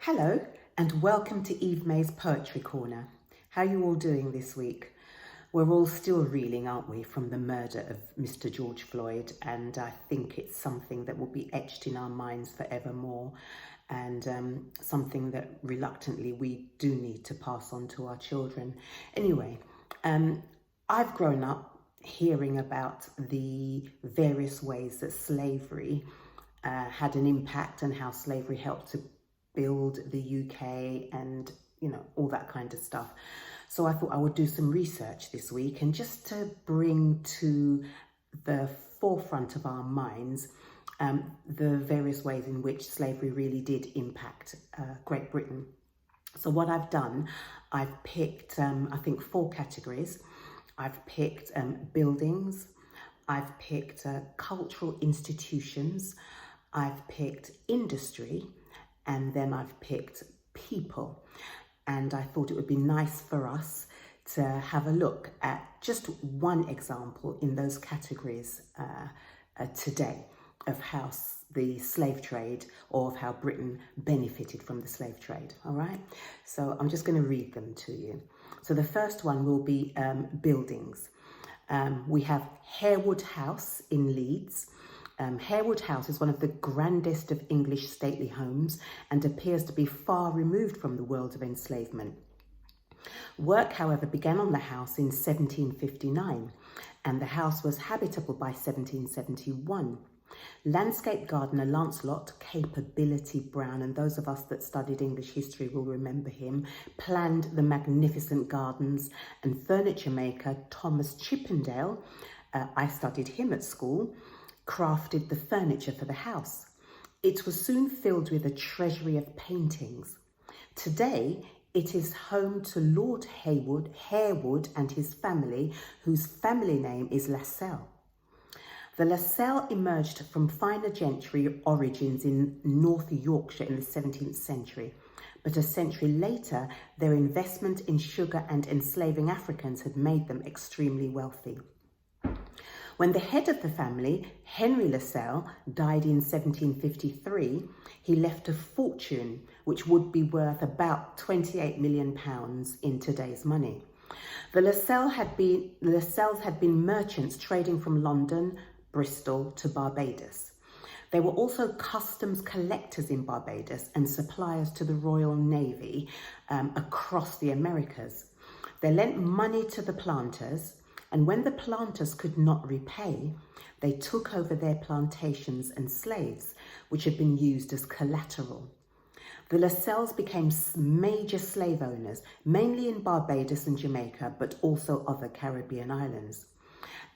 Hello and welcome to Eve May's Poetry Corner. How are you all doing this week? We're all still reeling, aren't we, from the murder of Mr. George Floyd, and I think it's something that will be etched in our minds forevermore, and something that reluctantly we do need to pass on to our children. Anyway, I've grown up hearing about the various ways that slavery had an impact and how slavery helped to build the UK and, all that kind of stuff. So I thought I would do some research this week and just to bring to the forefront of our minds the various ways in which slavery really did impact Great Britain. So what I've done, I've picked, I think, 4 categories. I've picked buildings, I've picked cultural institutions, I've picked industry, and then I've picked people. And I thought it would be nice for us to have a look at just one example in those categories today of how the slave trade, or of how Britain benefited from the slave trade. All right, so I'm just going to read them to you. So the first one will be buildings. We have Harewood House in Leeds. Harewood House is one of the grandest of English stately homes and appears to be far removed from the world of enslavement. Work, however, began on the house in 1759, and the house was habitable by 1771. Landscape gardener Lancelot Capability Brown, and those of us that studied English history will remember him, planned the magnificent gardens, and furniture maker Thomas Chippendale, I studied him at school, crafted the furniture for the house. It was soon filled with a treasury of paintings. Today, it is home to Lord Harewood and his family, whose family name is Lascelles. The Lascelles emerged from finer gentry origins in North Yorkshire in the 17th century, but a century later, their investment in sugar and enslaving Africans had made them extremely wealthy. When the head of the family, Henry Lascelles, died in 1753, he left a fortune which would be worth about £28 million in today's money. The Lascelles had been merchants trading from London, Bristol to Barbados. They were also customs collectors in Barbados and suppliers to the Royal Navy across the Americas. They lent money to the planters, and when the planters could not repay, they took over their plantations and slaves, which had been used as collateral. The Lascelles became major slave owners, mainly in Barbados and Jamaica, but also other Caribbean islands.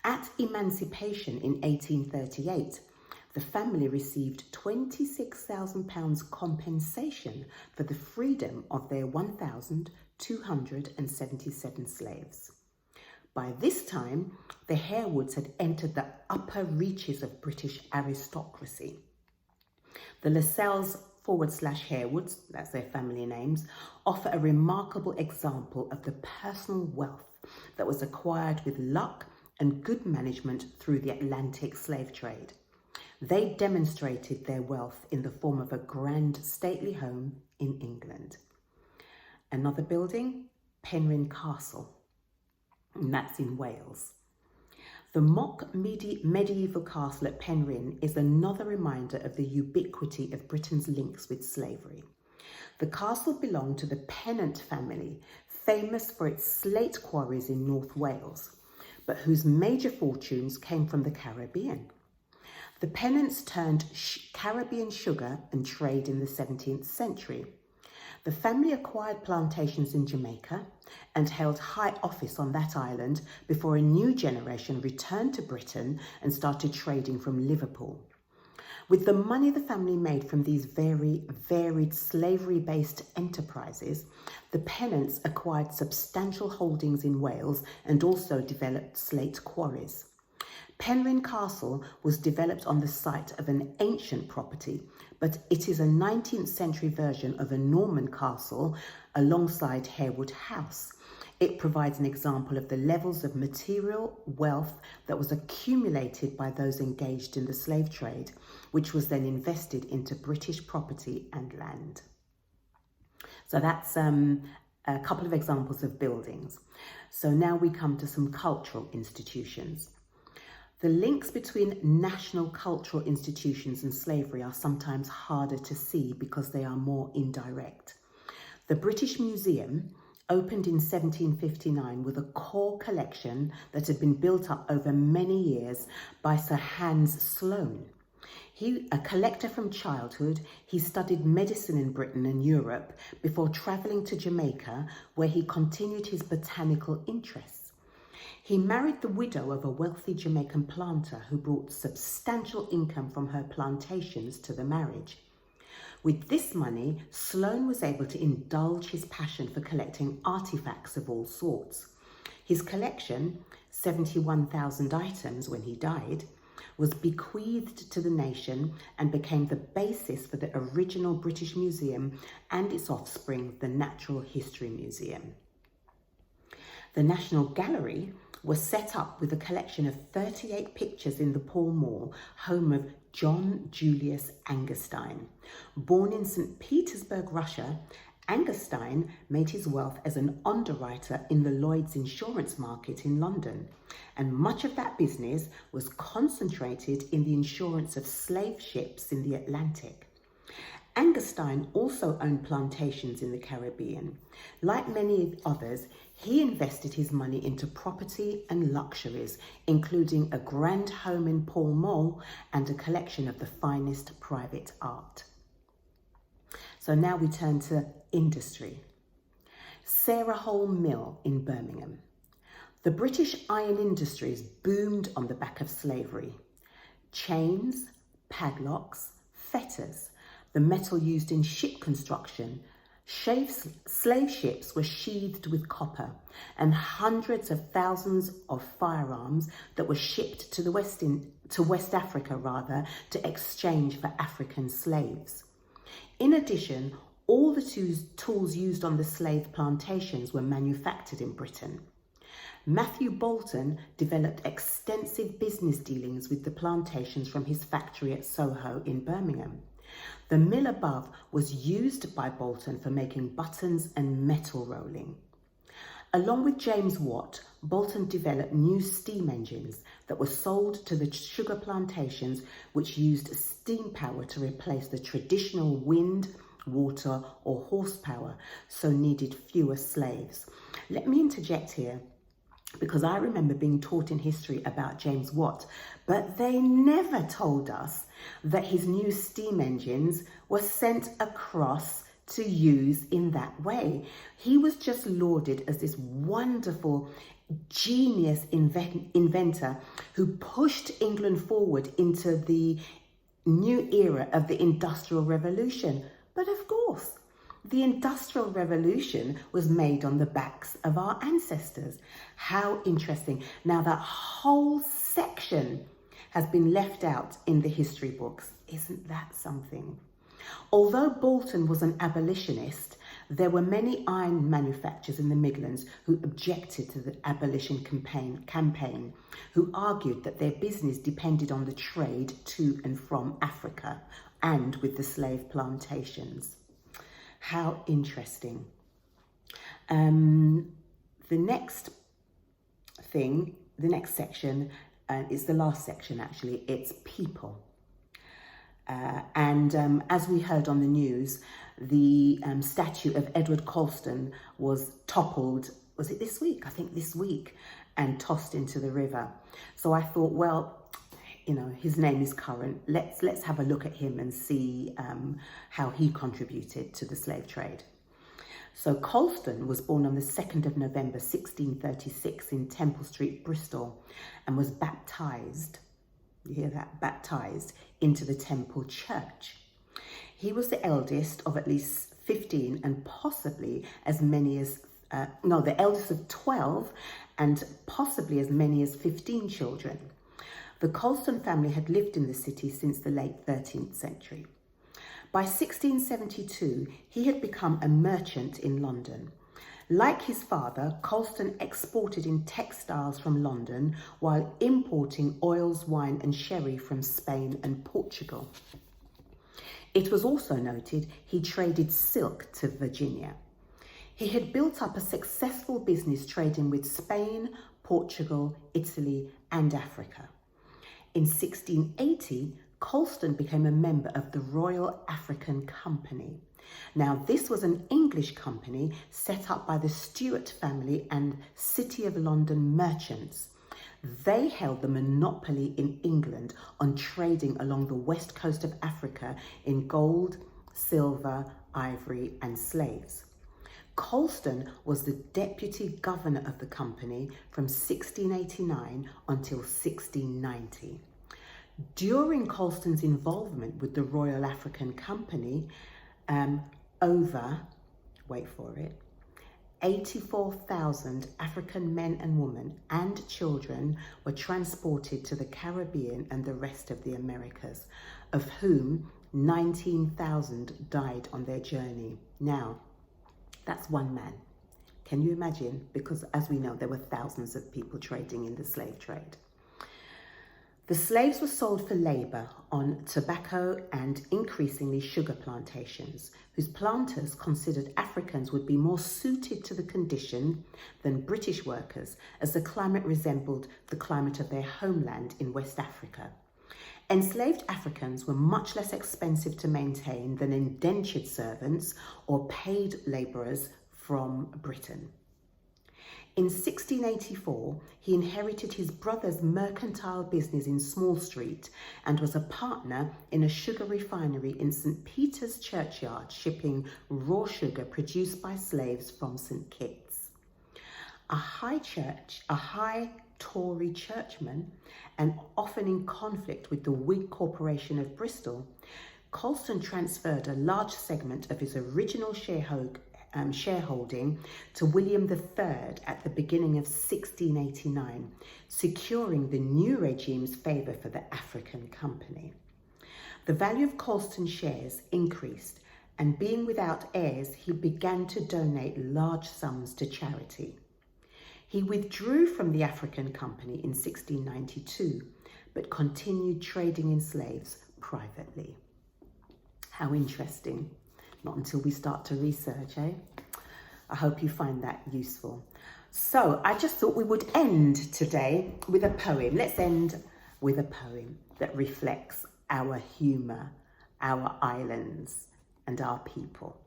At emancipation in 1838, the family received £26,000 compensation for the freedom of their 1,277 slaves. By this time, the Harewoods had entered the upper reaches of British aristocracy. The Lascelles /Harewoods, that's their family names, offer a remarkable example of the personal wealth that was acquired with luck and good management through the Atlantic slave trade. They demonstrated their wealth in the form of a grand stately home in England. Another building, Penrhyn Castle, and that's in Wales. The mock medieval castle at Penrhyn is another reminder of the ubiquity of Britain's links with slavery. The castle belonged to the Pennant family, famous for its slate quarries in North Wales, but whose major fortunes came from the Caribbean. The Pennants turned Caribbean sugar and trade in the 17th century. The family acquired plantations in Jamaica and held high office on that island before a new generation returned to Britain and started trading from Liverpool. With the money the family made from these very varied slavery-based enterprises, the Pennants acquired substantial holdings in Wales and also developed slate quarries. Penrhyn Castle was developed on the site of an ancient property, but it is a 19th century version of a Norman castle alongside Harewood House. It provides an example of the levels of material wealth that was accumulated by those engaged in the slave trade, which was then invested into British property and land. So that's a couple of examples of buildings. So now we come to some cultural institutions. The links between national cultural institutions and slavery are sometimes harder to see because they are more indirect. The British Museum opened in 1759 with a core collection that had been built up over many years by Sir Hans Sloane. A collector from childhood, he studied medicine in Britain and Europe before travelling to Jamaica, where he continued his botanical interests. He married the widow of a wealthy Jamaican planter who brought substantial income from her plantations to the marriage. With this money, Sloane was able to indulge his passion for collecting artifacts of all sorts. His collection, 71,000 items when he died, was bequeathed to the nation and became the basis for the original British Museum and its offspring, the Natural History Museum. The National Gallery was set up with a collection of 38 pictures in the Pall Mall, home of John Julius Angerstein. Born in St. Petersburg, Russia, Angerstein made his wealth as an underwriter in the Lloyd's insurance market in London, and much of that business was concentrated in the insurance of slave ships in the Atlantic. Angerstein also owned plantations in the Caribbean. Like many others, he invested his money into property and luxuries, including a grand home in Pall Mall and a collection of the finest private art. So now we turn to industry. Sarah Hole Mill in Birmingham. The British iron industries boomed on the back of slavery. Chains, padlocks, fetters, the metal used in ship construction, slave ships were sheathed with copper, and hundreds of thousands of firearms that were shipped to West Africa to exchange for African slaves. In addition, all the tools used on the slave plantations were manufactured in Britain. Matthew Boulton developed extensive business dealings with the plantations from his factory at Soho in Birmingham. The mill above was used by Boulton for making buttons and metal rolling. Along with James Watt, Boulton developed new steam engines that were sold to the sugar plantations, which used steam power to replace the traditional wind, water or horsepower, so needed fewer slaves. Let me interject here, because I remember being taught in history about James Watt, but they never told us that his new steam engines were sent across to use in that way. He was just lauded as this wonderful genius inventor who pushed England forward into the new era of the Industrial Revolution. But of course, the Industrial Revolution was made on the backs of our ancestors. How interesting. Now that whole section has been left out in the history books. Isn't that something? Although Boulton was an abolitionist, there were many iron manufacturers in the Midlands who objected to the abolition campaign, who argued that their business depended on the trade to and from Africa and with the slave plantations. How interesting. The next section is the last section actually, it's people. As we heard on the news, the statue of Edward Colston was toppled, was it this week? I think this week, and tossed into the river. So I thought, well, you know, his name is current. Let's have a look at him and see how he contributed to the slave trade. So Colston was born on the 2nd of November 1636 in Temple Street, Bristol, and was baptised, you hear that, baptised into the Temple Church. He was the eldest of at least 15 and possibly as many as, the eldest of 12 and possibly as many as 15 children. The Colston family had lived in the city since the late 13th century. By 1672, he had become a merchant in London. Like his father, Colston exported in textiles from London while importing oils, wine and sherry from Spain and Portugal. It was also noted he traded silk to Virginia. He had built up a successful business trading with Spain, Portugal, Italy, and Africa. In 1680, Colston became a member of the Royal African Company. Now, this was an English company set up by the Stuart family and City of London merchants. They held the monopoly in England on trading along the west coast of Africa in gold, silver, ivory, and slaves. Colston was the deputy governor of the company from 1689 until 1690. During Colston's involvement with the Royal African Company, over, wait for it, 84,000 African men and women and children were transported to the Caribbean and the rest of the Americas, of whom 19,000 died on their journey. Now, that's one man. Can you imagine? Because as we know, there were thousands of people trading in the slave trade. The slaves were sold for labour on tobacco and increasingly sugar plantations, whose planters considered Africans would be more suited to the condition than British workers, as the climate resembled the climate of their homeland in West Africa. Enslaved Africans were much less expensive to maintain than indentured servants or paid labourers from Britain. In 1684, he inherited his brother's mercantile business in Small Street and was a partner in a sugar refinery in St. Peter's Churchyard, shipping raw sugar produced by slaves from St. Kitts. A high Tory churchman and often in conflict with the Whig Corporation of Bristol, Colston transferred a large segment of his original shareholding to William III at the beginning of 1689, securing the new regime's favour for the African Company. The value of Colston's shares increased, and being without heirs, he began to donate large sums to charity. He withdrew from the African Company in 1692, but continued trading in slaves privately. How interesting. Not until we start to research, eh? I hope you find that useful. So I just thought we would end today with a poem. Let's end with a poem that reflects our humour, our islands, and our people.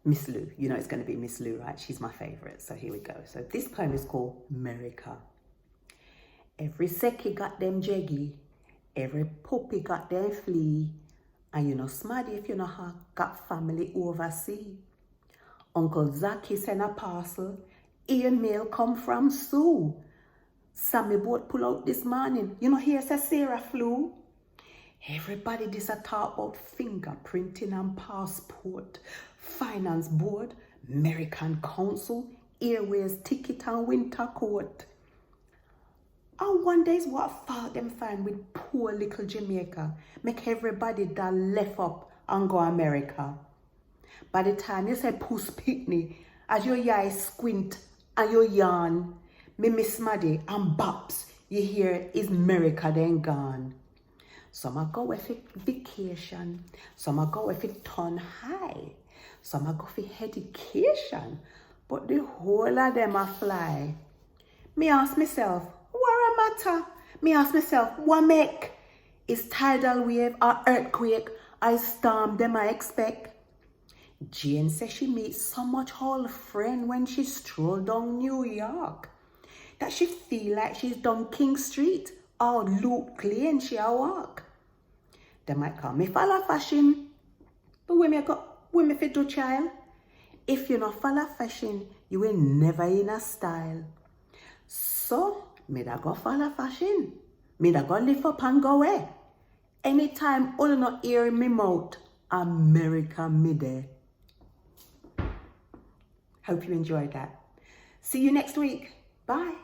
Miss Lou, you know it's going to be Miss Lou, right? She's my favourite, so here we go. So this poem is called America. Every seki got them jeggy, every puppy got them flea, and you know smarty if you know got family overseas. Uncle Zaki sent a parcel, email come from Sue. Sammy boat pull out this morning, you know here's a Sarah flew. Everybody this a talk about fingerprinting and passport, finance board, American Council, airways ticket and winter coat. And one day is what fault them find with poor little Jamaica, make everybody that left up and go America. By the time you say puss picnic, as your eyes squint and your yarn, me Miss Maddie and Babs, you hear is America then gone. Some a go with it vacation, some a go with it turn high, some a go for education, but the whole of them a fly. Me ask myself, what a matter? Me ask myself, what make? Is tidal wave or earthquake or storm them I expect? Jane says she meets so much old friend when she stroll down New York that she feel like she's down King Street or Luke Lane she a walk. They might call me follow fashion, but when me fit do child, if you not follow fashion, you will never in a style. So me da go follow fashion, me da go lift up and go away. Anytime all not hear me mouth, America me there. Hope you enjoyed that. See you next week. Bye.